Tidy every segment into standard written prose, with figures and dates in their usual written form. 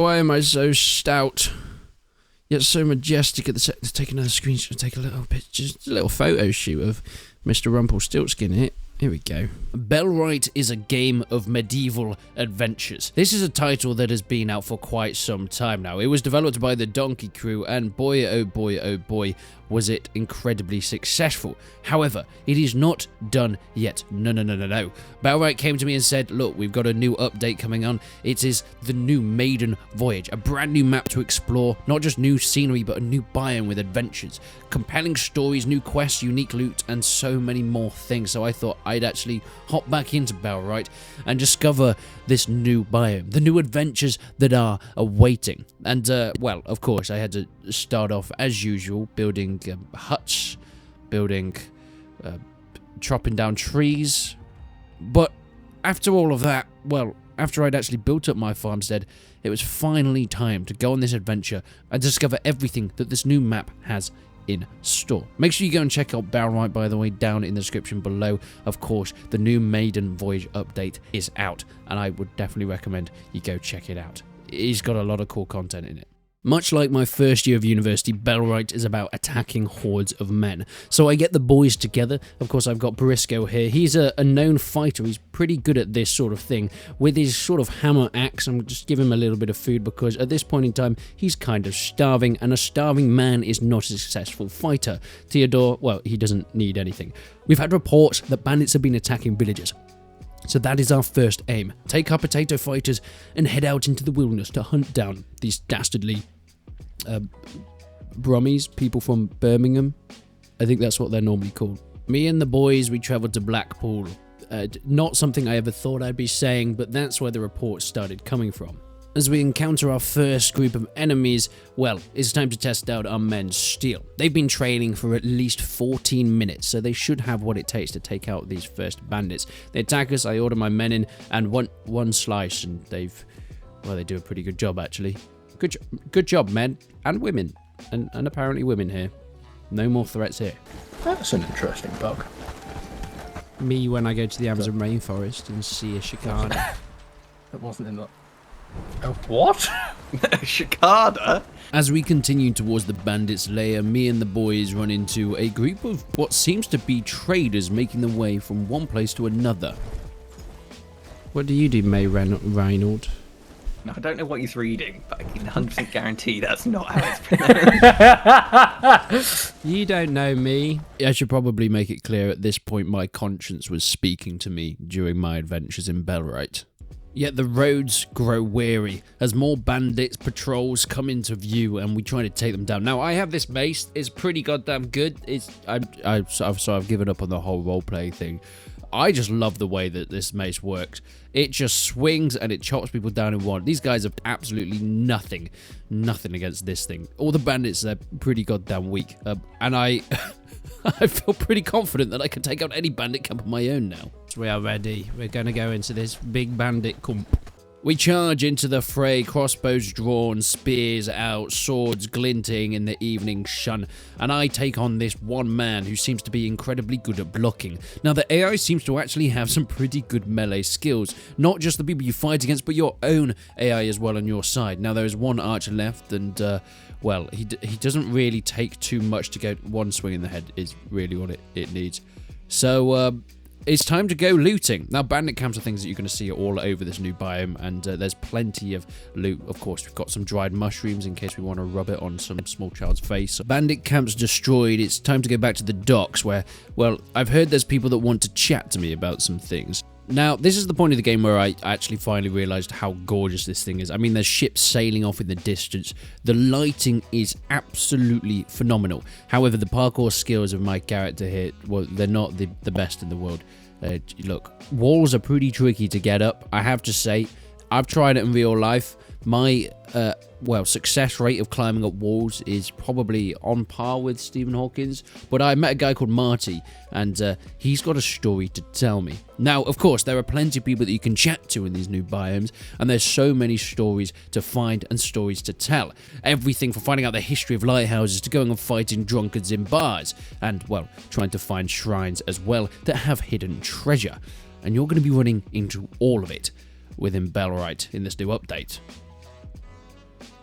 Why am I so stout, yet so majestic at the take another screenshot, take a little picture, just a little photo shoot of Mr. Rumpelstiltskin here. Here we go. Bellright is a game of medieval adventures. This is a title that has been out for quite some time now. It was developed by the Donkey Crew, and boy, oh boy, was it incredibly successful. However, it is not done yet. No. Bellwright came to me and said, look, we've got a new update coming on. It is the new Maiden Voyage, a brand new map to explore, not just new scenery, but a new biome with adventures, compelling stories, new quests, unique loot, and so many more things. So I thought I'd actually hop back into Bellright and discover this new biome, the new adventures that are awaiting. And, well, of course, I had to start off, as usual, building huts, chopping down trees. But after all of that, well, after I'd actually built up my farmstead, it was finally time to go on this adventure and discover everything that this new map has in store. Make sure you go and check out Bellright, by the way, down in the description below. Of course, the new Maiden Voyage update is out, and I would definitely recommend you go check it out. It's got a lot of cool content in it. Much like my first year of university, Bellright is about attacking hordes of men. So I get the boys together. Of course, I've got Briscoe here. He's a known fighter. He's pretty good at this sort of thing. With his sort of hammer axe, I'm just giving him a little bit of food because at this point in time, he's kind of starving, and a starving man is not a successful fighter. Theodore, well, he doesn't need anything. We've had reports that bandits have been attacking villages. So that is our first aim. Take our potato fighters and head out into the wilderness to hunt down these dastardly Brummies, people from Birmingham. I think that's what they're normally called. Me and the boys, we travelled to Blackpool. Not something I ever thought I'd be saying, but that's where the reports started coming from. As we encounter our first group of enemies, well, it's time to test out our men's steel. They've been training for at least 14 minutes, so they should have what it takes to take out these first bandits. They attack us, I order my men in, and one slice, and they do a pretty good job, actually. Good job, men, and women, and apparently women here. No more threats here. That's an interesting bug. Me when I go to the Amazon rainforest and see a cicada. That wasn't in the... Oh, what? Cicada? As we continue towards the bandits' lair, me and the boys run into a group of what seems to be traders making their way from one place to another. What do you do, May Reynold? No, I don't know what he's reading, but I can 100% guarantee that's not how it's pronounced. You don't know me. I should probably make it clear at this point my conscience was speaking to me during my adventures in Bellright. Yet the roads grow weary as more bandits patrols come into view, and we try to take them down. Now I have this mace; it's pretty goddamn good. I've given up on the whole roleplay thing. I just love the way that this mace works. It just swings and it chops people down in one. These guys have absolutely nothing against this thing. All the bandits, they're pretty goddamn weak, and I feel pretty confident that I can take out any bandit camp on my own now. So we are ready. We're going to go into this big bandit camp. We charge into the fray, crossbows drawn, spears out, swords glinting in the evening sun, and I take on this one man who seems to be incredibly good at blocking. Now the AI seems to actually have some pretty good melee skills, not just the people you fight against, but your own AI as well on your side. Now there is one archer left, and well, he doesn't really take too much to go. One swing in the head is really what it needs. So it's time to go looting. Now, bandit camps are things that you're going to see all over this new biome, and there's plenty of loot. Of course, we've got some dried mushrooms in case we want to rub it on some small child's face. Bandit camps destroyed. It's time to go back to the docks where, well, I've heard there's people that want to chat to me about some things. Now, this is the point of the game where I actually finally realized how gorgeous this thing is. I mean, there's ships sailing off in the distance. The lighting is absolutely phenomenal. However, the parkour skills of my character here, well, they're not the best in the world. Look, walls are pretty tricky to get up, I have to say. I've tried it in real life. My, success rate of climbing up walls is probably on par with Stephen Hawking's, but I met a guy called Marty, and he's got a story to tell me. Now, of course, there are plenty of people that you can chat to in these new biomes, and there's so many stories to find and stories to tell. Everything from finding out the history of lighthouses to going and fighting drunkards in bars, and, well, trying to find shrines as well that have hidden treasure. And you're going to be running into all of it within Bellright in this new update.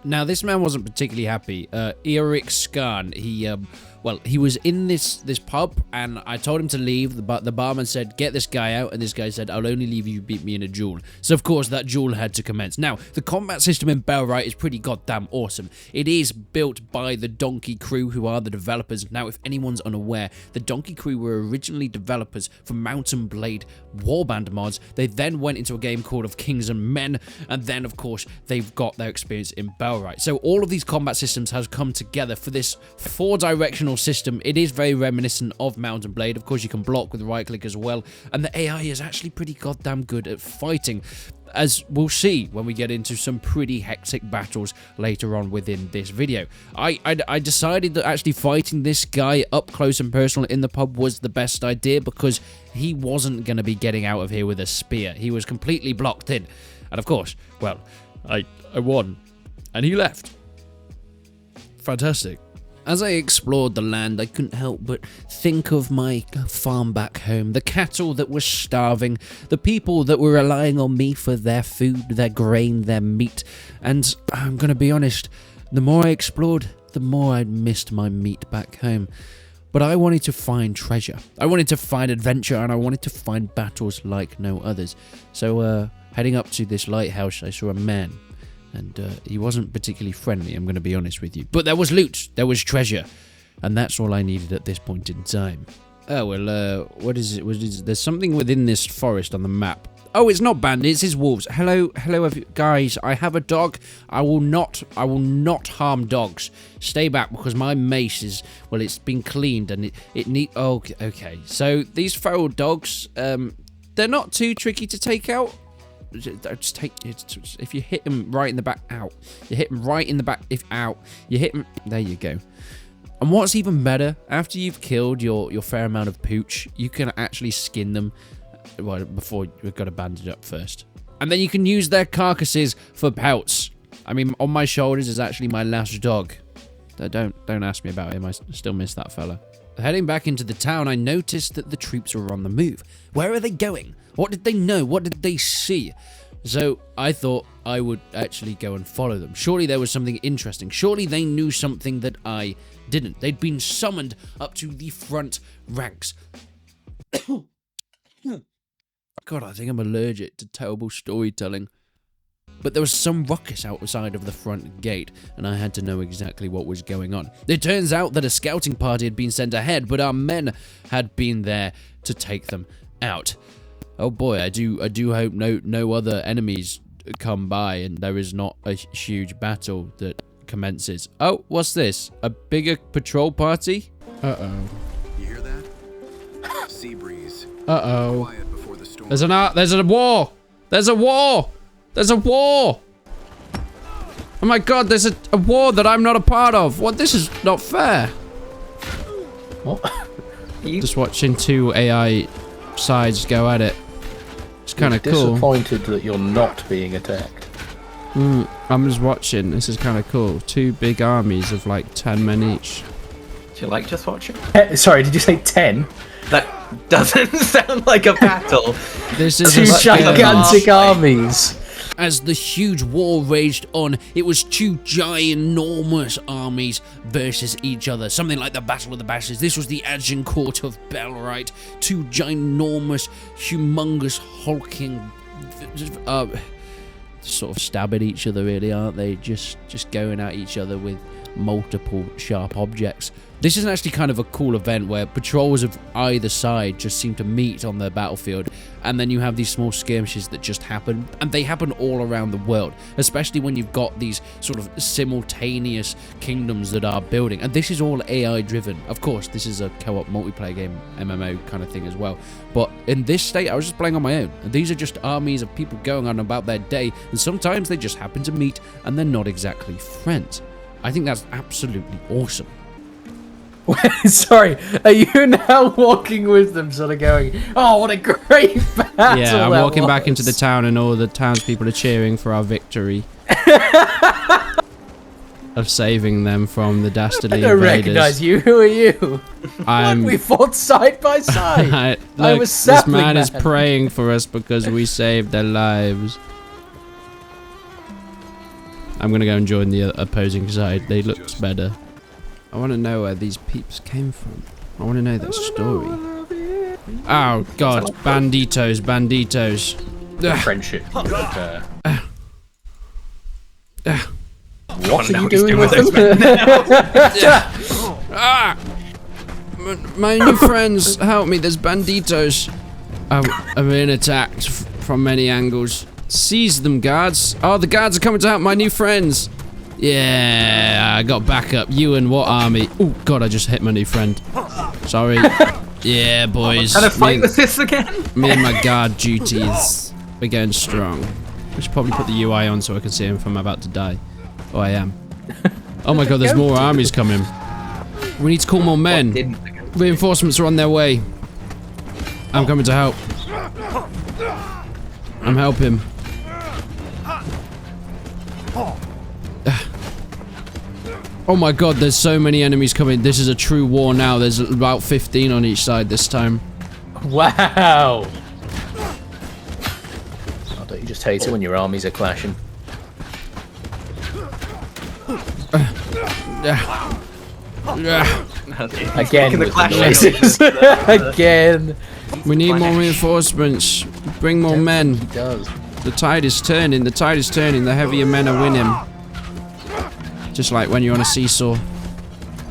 Now, this man wasn't particularly happy. Eric Skarn, he was in this pub, and I told him to leave. The barman said, get this guy out, and this guy said, I'll only leave if you beat me in a duel. So, of course, that duel had to commence. Now, the combat system in Bellright is pretty goddamn awesome. It is built by the Donkey Crew, who are the developers. Now, if anyone's unaware, the Donkey Crew were originally developers for Mount and Blade Warband mods. They then went into a game called Of Kings and Men, and then, of course, they've got their experience in Bellright. So, all of these combat systems has come together for this 4-directional system. It is very reminiscent of Mount and Blade. Of course, you can block with right click as well, and the AI is actually pretty goddamn good at fighting, as we'll see when we get into some pretty hectic battles later on within this video. I decided that actually fighting this guy up close and personal in the pub was the best idea, because he wasn't going to be getting out of here with a spear. He was completely blocked in, and of course, well, I won, and he left. Fantastic. As I explored the land, I couldn't help but think of my farm back home, the cattle that were starving, the people that were relying on me for their food, their grain, their meat, and I'm going to be honest, the more I explored, the more I missed my meat back home. But I wanted to find treasure, I wanted to find adventure, and I wanted to find battles like no others. So heading up to this lighthouse, I saw a man. And he wasn't particularly friendly, I'm going to be honest with you. But there was loot, there was treasure, and that's all I needed at this point in time. Oh, well, what is it? There's something within this forest on the map. Oh, it's not bandits, it's wolves. Hello, guys, I have a dog. I will not harm dogs. Stay back, because my mace is, well, it's been cleaned, and it need. Oh, okay. So, these feral dogs, they're not too tricky to take out. Just take it. If you hit him right in the back, out. You hit him right in the back, if out. You hit him. There you go. And what's even better, after you've killed your fair amount of pooch, you can actually skin them. Well, before you've got to bandage up first, and then you can use their carcasses for pelts. I mean, on my shoulders is actually my last dog. Don't ask me about him. I still miss that fella. Heading back into the town, I noticed that the troops were on the move. Where are they going? What did they know? What did they see? So I thought I would actually go and follow them. Surely there was something interesting. Surely they knew something that I didn't. They'd been summoned up to the front ranks. God, I think I'm allergic to terrible storytelling. But there was some ruckus outside of the front gate, and I had to know exactly what was going on. It turns out that a scouting party had been sent ahead, but our men had been there to take them out. Oh boy, I do hope no other enemies come by, and there is not a huge battle that commences. Oh, what's this? A bigger patrol party? Uh-oh. You hear that? Sea breeze. Uh-oh. Quiet before the storm. There's a war! There's a war! There's a war! Oh my god, there's a war that I'm not a part of. What? This is not fair. What? Just watching two AI sides go at it. It's kind of cool. Disappointed that you're not being attacked. I'm just watching. This is kind of cool. Two big armies of like 10 men each. Do you like just watching? Sorry, did you say 10? That doesn't sound like a battle. This is Two a gigantic armies. As the huge war raged on, it was two ginormous armies versus each other. Something like the Battle of the Bastards. This was the Agincourt of Bellright. Two ginormous, humongous, hulking, sort of stab at each other, really, aren't they? Just going at each other with multiple sharp objects. This is actually kind of a cool event where patrols of either side just seem to meet on the battlefield, and then you have these small skirmishes that just happen, and they happen all around the world, especially when you've got these sort of simultaneous kingdoms that are building, and this is all AI driven. Of course, this is a co-op multiplayer game, MMO kind of thing as well, but in this state I was just playing on my own, and these are just armies of people going on about their day, and sometimes they just happen to meet and they're not exactly friends. I think that's absolutely awesome. Sorry, are you now walking with them, sort of going, oh, what a great battle? Yeah, I'm walking back into the town, and all the townspeople are cheering for our victory of saving them from the dastardly I don't invaders. recognise you. Who are you? We fought side by side. I was this man is praying for us because we saved their lives. I'm gonna go and join the opposing side. They look better. I want to know where these peeps came from. I want to know their story. Oh god, banditos, banditos. Friendship. What What are you doing with them? Ah! My new friends, help me, there's banditos. I'm being attacked from many angles. Seize them, guards. Oh, the guards are coming to help my new friends. Yeah, I got backup. You and what army? Oh god, I just hit my new friend. Sorry. Yeah, boys. Can I fight with this again? Me and my guard duties. We're getting strong. I should probably put the UI on so I can see him if I'm about to die. Oh, I am. Oh my god, there's more armies coming. We need to call more men. Reinforcements are on their way. I'm coming to help. I'm helping. Oh my god, there's so many enemies coming. This is a true war now. There's about 15 on each side this time. Wow. Oh, don't you just hate it when your armies are clashing? Again with the noises. Again. We need more reinforcements. Bring more men. He does. The tide is turning. The tide is turning. The heavier men are winning. Just like when you're on a seesaw.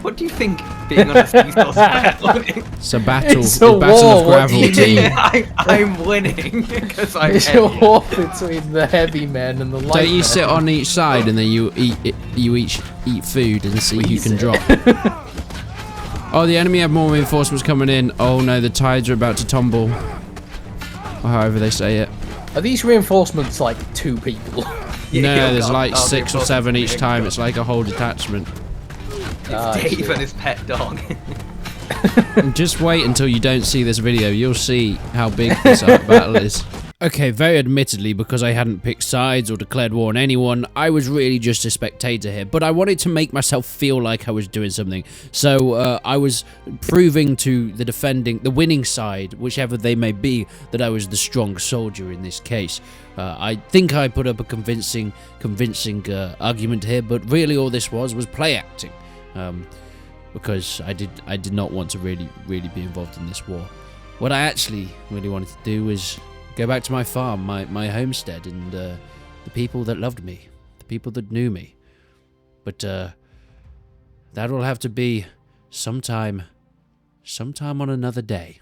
What do you think being on a seesaw is about? It's a battle. It's a a battle war. of What do gravel, you team. I'm winning because I'm It's a heavy. war between the heavy men and the light Don't you men. sit on each side and then you each eat food and see who can drop? Oh, the enemy have more reinforcements coming in. Oh no, the tides are about to tumble. Or however they say it. Are these reinforcements like 2 people? No, there's like 6 or 7 each time. It's like a whole detachment. Ah, I Dave see. and his pet dog. Just wait until you don't see this video. You'll see how big this battle is. Okay, very admittedly, because I hadn't picked sides or declared war on anyone, I was really just a spectator here, but I wanted to make myself feel like I was doing something. So I was proving to the winning side, whichever they may be, that I was the strong soldier in this case. I think I put up a convincing argument here, but really all this was play acting. Because I did not want to really be involved in this war. What I actually really wanted to do was go back to my farm, my homestead, and the people that loved me, the people that knew me. But that will have to be sometime on another day.